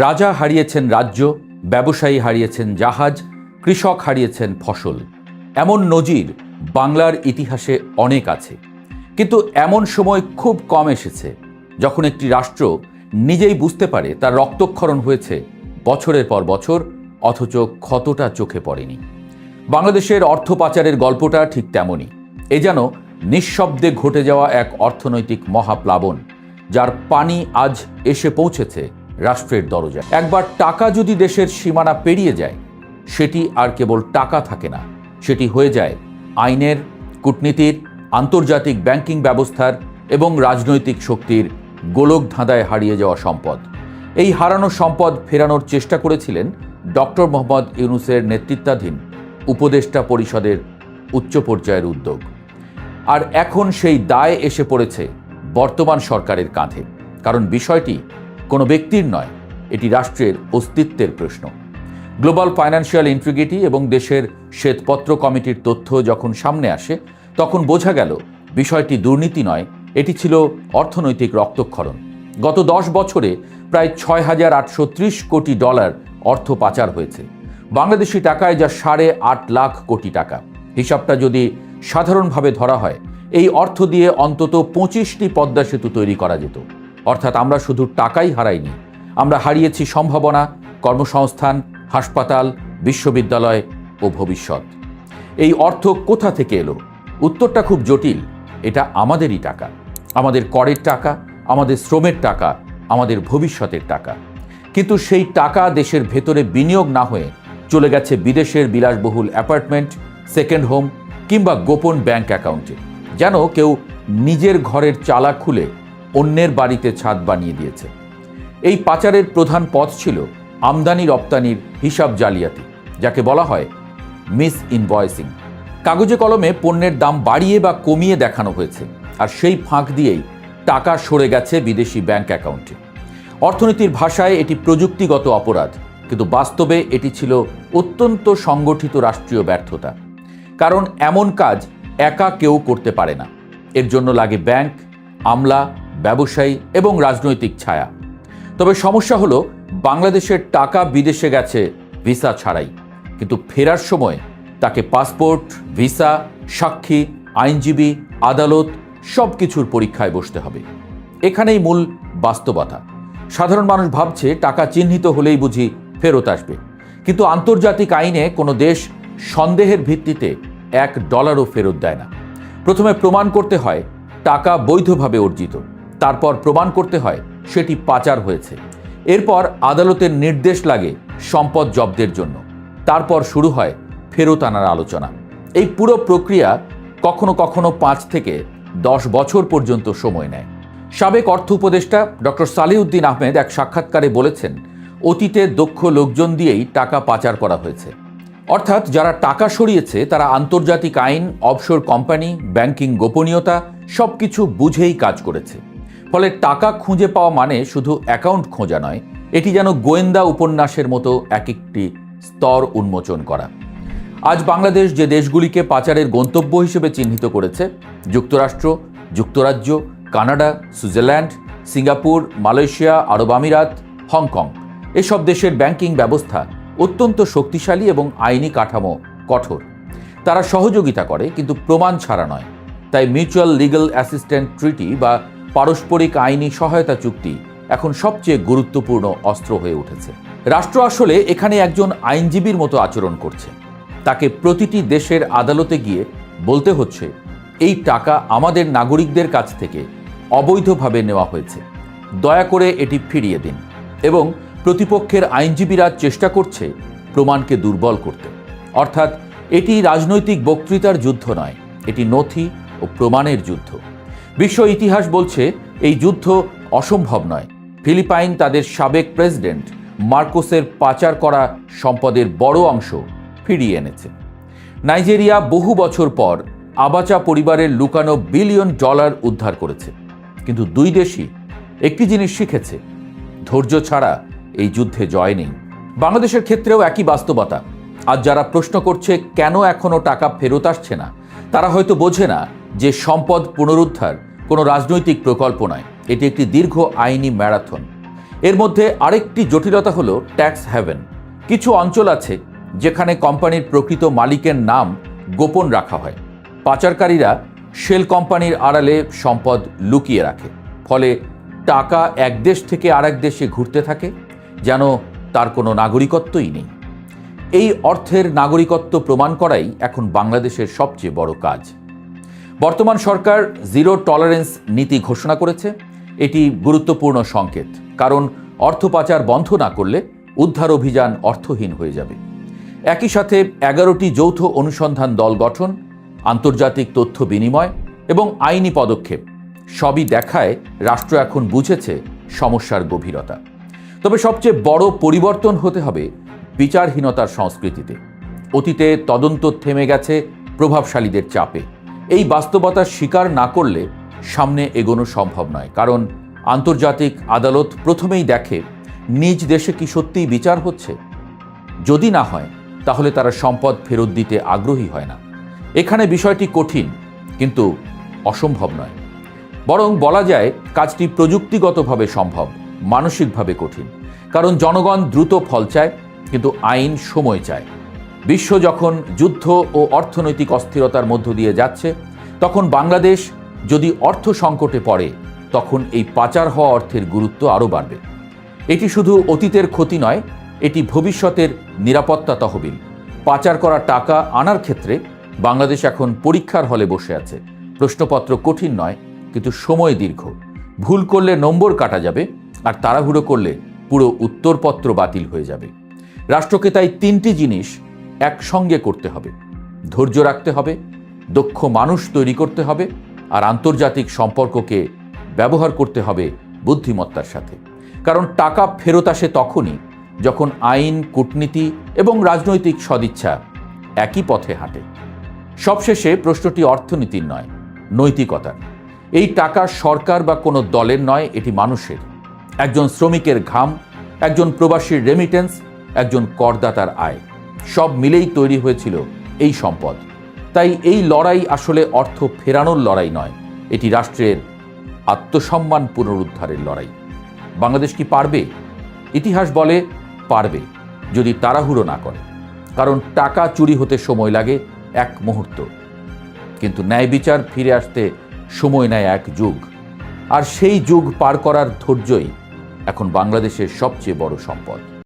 রাজা হারিয়েছেন রাজ্য, ব্যবসায়ী হারিয়েছেন জাহাজ, কৃষক হারিয়েছেন ফসল। এমন নজির বাংলার ইতিহাসে অনেক আছে, কিন্তু এমন সময় খুব কম এসেছে যখন একটি রাষ্ট্র নিজেই বুঝতে পারে তার রক্তক্ষরণ হয়েছে বছরের পর বছর, অথচ ক্ষতটা চোখে পড়েনি। বাংলাদেশের অর্থ পাচারের গল্পটা ঠিক তেমনই। এ যেন নিঃশব্দে ঘটে যাওয়া এক অর্থনৈতিক মহাপ্লাবন, যার পানি আজ এসে পৌঁছেছে রাষ্ট্রের দরজায়। একবার টাকা যদি দেশের সীমানা পেরিয়ে যায়, সেটি আর কেবল টাকা থাকে না, সেটি হয়ে যায় আইনের, কূটনীতির, আন্তর্জাতিক ব্যাংকিং ব্যবস্থার এবং রাজনৈতিক শক্তির গোলকধাঁধায় হারিয়ে যাওয়া সম্পদ। এই হারানো সম্পদ ফেরানোর চেষ্টা করেছিলেন ডক্টর মোহাম্মদ ইউনূসের নেতৃত্বাধীন উপদেষ্টা পরিষদের উচ্চ পর্যায়ের উদ্যোগ। আর এখন সেই দায় এসে পড়েছে বর্তমান সরকারের কাঁধে, কারণ বিষয়টি কোনো ব্যক্তির নয়, এটি রাষ্ট্রের অস্তিত্বের প্রশ্ন। গ্লোবাল ফাইন্যান্সিয়াল ইন্টিগ্রিটি এবং দেশের শ্বেতপত্র কমিটির তথ্য যখন সামনে আসে, তখন বোঝা গেল বিষয়টি দুর্নীতি নয়, এটি ছিল অর্থনৈতিক রক্তক্ষরণ। গত 10 বছরে প্রায় 6,830 কোটি ডলার অর্থ পাচার হয়েছে। বাংলাদেশি টাকায় যা 8.5 লাখ কোটি টাকা। হিসাবটা যদি সাধারণভাবে ধরা হয়, এই অর্থ দিয়ে অন্তত 25টি পদ্মা সেতু তৈরি করা যেত। অর্থাৎ আমরা শুধু টাকাই হারাইনি, আমরা হারিয়েছি সম্ভাবনা, কর্মসংস্থান, হাসপাতাল, বিশ্ববিদ্যালয় ও ভবিষ্যৎ। এই অর্থ কোথা থেকে এলো? উত্তরটা খুব জটিল। এটা আমাদেরই টাকা, আমাদের করের টাকা, আমাদের শ্রমের টাকা, আমাদের ভবিষ্যতের টাকা। কিন্তু সেই টাকা দেশের ভেতরে বিনিয়োগ না হয়ে চলে গেছে বিদেশের বিলাসবহুল অ্যাপার্টমেন্ট, সেকেন্ড হোম কিংবা গোপন ব্যাংক অ্যাকাউন্টে, যেন কেউ নিজের ঘরের চালা খুলে অন্যের বাড়িতে ছাদ বানিয়ে দিয়েছে। এই পাচারের প্রধান পথ ছিল আমদানি রপ্তানির হিসাব জালিয়াতি, যাকে বলা হয় মিস ইনভয়েসিং। কাগজে কলমে পণ্যের দাম বাড়িয়ে বা কমিয়ে দেখানো হয়েছে, আর সেই ফাঁক দিয়েই টাকা সরে গেছে বিদেশি ব্যাংক অ্যাকাউন্টে। অর্থনীতির ভাষায় এটি প্রযুক্তিগত অপরাধ, কিন্তু বাস্তবে এটি ছিল অত্যন্ত সংগঠিত রাষ্ট্রীয় ব্যর্থতা। কারণ এমন কাজ একা কেউ করতে পারে না, এর জন্য লাগে ব্যাংক, আমলা, ব্যবসায়ী এবং রাজনৈতিক ছায়া। তবে সমস্যা হলো, বাংলাদেশের টাকা বিদেশে গেছে ভিসা ছাড়াই, কিন্তু ফেরার সময় তাকে পাসপোর্ট, ভিসা, সাক্ষী, আইনজীবী, আদালত সব কিছুর পরীক্ষায় বসতে হবে। এখানেই মূল বাস্তবতা। সাধারণ মানুষ ভাবছে টাকা চিহ্নিত হলেই বুঝি ফেরত আসবে, কিন্তু আন্তর্জাতিক আইনে কোনো দেশ সন্দেহের ভিত্তিতে $1 ফেরত দেয় না। প্রথমে প্রমাণ করতে হয় টাকা বৈধভাবে অর্জিত, তারপর প্রমাণ করতে হয় সেটি পাচার হয়েছে। এরপর আদালতের নির্দেশ লাগে সম্পদ জব্দের জন্য, তারপর শুরু হয় ফেরত আনার আলোচনা। এই পুরো প্রক্রিয়া কখনো কখনো 5 থেকে 10 বছর পর্যন্ত সময় নেয়। সাবেক অর্থ উপদেষ্টা ডক্টর সালেউদ্দিন আহমেদ এক সাক্ষাৎকারে বলেছেন, অতীতে দক্ষ লোকজন দিয়েই টাকা পাচার করা হয়েছে। অর্থাৎ যারা টাকা সরিয়েছে তারা আন্তর্জাতিক আইন, অফশোর কোম্পানি, ব্যাংকিং গোপনীয়তা সব কিছু বুঝেই কাজ করেছে। ফলে টাকা খুঁজে পাওয়া মানে শুধু অ্যাকাউন্ট খোঁজা নয়, এটি যেন গোয়েন্দা উপন্যাসের মতো এক একটি স্তর উন্মোচন করা। আজ বাংলাদেশ যে দেশগুলিকে পাচারের গন্তব্য হিসেবে চিহ্নিত করেছে, যুক্তরাষ্ট্র, যুক্তরাজ্য, কানাডা, সুইজারল্যান্ড, সিঙ্গাপুর, মালয়েশিয়া, আরব আমিরাত, হংকং, এসব দেশের ব্যাংকিং ব্যবস্থা অত্যন্ত শক্তিশালী এবং আইনি কাঠামো কঠোর। তারা সহযোগিতা করে, কিন্তু প্রমাণ ছাড়া নয়। তাই মিউচুয়াল লিগ্যাল অ্যাসিস্ট্যান্ট ট্রিটি বা পারস্পরিক আইনি সহায়তা চুক্তি এখন সবচেয়ে গুরুত্বপূর্ণ অস্ত্র হয়ে উঠেছে। রাষ্ট্র আসলে এখানে একজন আইনজীবীর মতো আচরণ করছে। তাকে প্রতিটি দেশের আদালতে গিয়ে বলতে হচ্ছে, এই টাকা আমাদের নাগরিকদের কাছ থেকে অবৈধভাবে নেওয়া হয়েছে, দয়া করে এটি ফিরিয়ে দিন। এবং প্রতিপক্ষের আইনজীবীরা চেষ্টা করছে প্রমাণকে দুর্বল করতে। অর্থাৎ এটি রাজনৈতিক বক্তৃতার যুদ্ধ নয়, এটি নথি ও প্রমাণের যুদ্ধ। বিশ্ব ইতিহাস বলছে এই যুদ্ধ অসম্ভব নয়। ফিলিপাইন তাদের সাবেক প্রেসিডেন্ট মার্কোসের পাচার করা সম্পদের বড় অংশ ফিরিয়ে এনেছে। নাইজেরিয়া বহু বছর পর আবাচা পরিবারের লুকানো $1 বিলিয়ন উদ্ধার করেছে। কিন্তু দুই দেশই একটি জিনিস শিখেছে, ধৈর্য ছাড়া এই যুদ্ধে জয় নেই। বাংলাদেশের ক্ষেত্রেও একই বাস্তবতা। আজ যারা প্রশ্ন করছে কেন এখনো টাকা ফেরত আসছে না, তারা হয়তো বোঝে না যে সম্পদ পুনরুদ্ধার কোনো রাজনৈতিক প্রকল্প নয়, এটি একটি দীর্ঘ আইনি ম্যারাথন। এর মধ্যে আরেকটি জটিলতা হলো ট্যাক্স হ্যাভেন। কিছু অঞ্চল আছে যেখানে কোম্পানির প্রকৃত মালিকের নাম গোপন রাখা হয়। পাচারকারীরা শেল কোম্পানির আড়ালে সম্পদ লুকিয়ে রাখে, ফলে টাকা এক দেশ থেকে আরেক দেশে ঘুরতে থাকে যেন তার কোনো নাগরিকত্বই নেই। এই অর্থের নাগরিকত্ব প্রমাণ করাই এখন বাংলাদেশের সবচেয়ে বড় কাজ। বর্তমান সরকার জিরো টলারেন্স নীতি ঘোষণা করেছে। এটি গুরুত্বপূর্ণ সংকেত, কারণ অর্থ পাচার বন্ধ না করলে উদ্ধার অভিযান অর্থহীন হয়ে যাবে। একই সাথে 11টি যৌথ অনুসন্ধান দল গঠন, আন্তর্জাতিক তথ্য বিনিময় এবং আইনি পদক্ষেপ সবই দেখায় রাষ্ট্র এখন বুঝেছে সমস্যার গভীরতা। তবে সবচেয়ে বড় পরিবর্তন হতে হবে বিচারহীনতার সংস্কৃতিতে। অতীতে তদন্ত থেমে গেছে প্রভাবশালীদের চাপে। এই বাস্তবতার স্বীকার না করলে সামনে এগোনো সম্ভব নয়, কারণ আন্তর্জাতিক আদালত প্রথমেই দেখে নিজ দেশে কি সত্যিই বিচার হচ্ছে। যদি না হয় তাহলে তারা সম্পদ ফেরত দিতে আগ্রহী হয় না। এখানে বিষয়টি কঠিন, কিন্তু অসম্ভব নয়। বরং বলা যায় কাজটি প্রযুক্তিগতভাবে সম্ভব, মানসিকভাবে কঠিন। কারণ জনগণ দ্রুত ফল চায়, কিন্তু আইন সময় চায়। বিশ্ব যখন যুদ্ধ ও অর্থনৈতিক অস্থিরতার মধ্য দিয়ে যাচ্ছে, তখন বাংলাদেশ যদি অর্থ সংকটে পড়ে, তখন এই পাচার হওয়া অর্থের গুরুত্ব আরও বাড়বে। এটি শুধু অতীতের ক্ষতি নয়, এটি ভবিষ্যতের নিরাপত্তা তহবিল। পাচার করা টাকা আনার ক্ষেত্রে বাংলাদেশ এখন পরীক্ষার হলে বসে আছে। প্রশ্নপত্র কঠিন নয়, কিন্তু সময় দীর্ঘ। ভুল করলে নম্বর কাটা যাবে, আর তাড়াহুড়ো করলে পুরো উত্তরপত্র বাতিল হয়ে যাবে। রাষ্ট্রকে তাই 3টি জিনিস একসঙ্গে করতে হবে: ধৈর্য রাখতে হবে, দক্ষ মানুষ তৈরি করতে হবে, আর আন্তর্জাতিক সম্পর্ককে ব্যবহার করতে হবে বুদ্ধিমত্তার সাথে। কারণ টাকা ফেরত আসে তখনই যখন আইন, কূটনীতি এবং রাজনৈতিক সদিচ্ছা একই পথে হাঁটে। সবশেষে প্রশ্নটি অর্থনীতির নয়, নৈতিকতার। এই টাকা সরকার বা কোনো দলের নয়, এটি মানুষের। একজন শ্রমিকের ঘাম, একজন প্রবাসীর রেমিটেন্স, একজন করদাতার আয়, সব মিলেই তৈরি হয়েছিল এই সম্পদ। তাই এই লড়াই আসলে অর্থ ফেরানোর লড়াই নয়, এটি রাষ্ট্রের আত্মসম্মান পুনরুদ্ধারের লড়াই। বাংলাদেশ কি পারবে? ইতিহাস বলে পারবে, যদি তাড়াহুড়ো না করে। কারণ টাকা চুরি হতে সময় লাগে 1 মুহূর্ত, কিন্তু ন্যায় বিচার ফিরে আসতে সময় নেয় 1 যুগ। আর সেই যুগ পার করার ধৈর্যই এখন বাংলাদেশের সবচেয়ে বড় সম্পদ।